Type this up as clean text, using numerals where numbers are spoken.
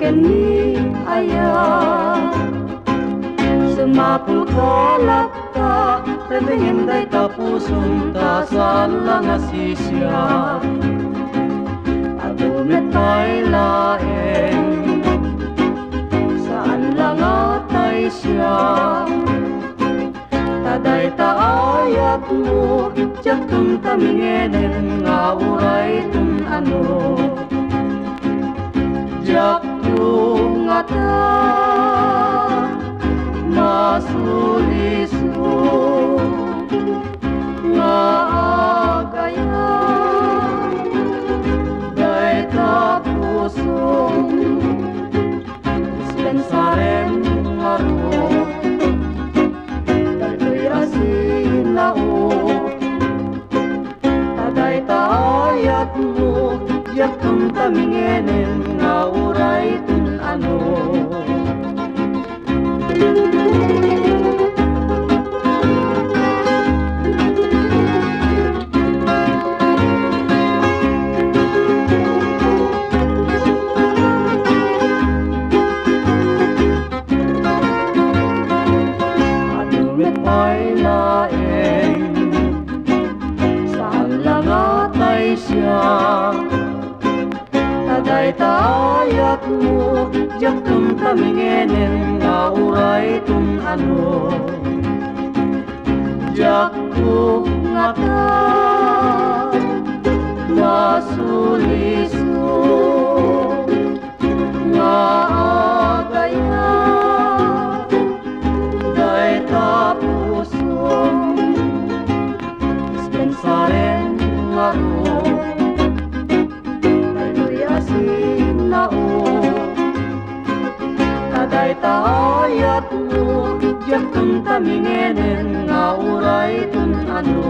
kani aya sumapul kalap ta tabingin day tapusun ta saan lang asisya adumit tay laeng saan lang atay siya taday taayat mo jak tum tamingenen nga uray tum ano jak tum ngata masuliso nga agaya day tapusong dispensarem ngaro daytoy asinao taday taayat mo jak tum tamingenen nga uray tun ano adumit ay laeng saan lang atay siya taday taayat mo jak tum tamingenen nga uray tun ano jak tum ngata masuliso nga agaya day tapusong dispensaren ngaro daytoy asinao taday taayat mo jak tum tamingenen nga uray tun ano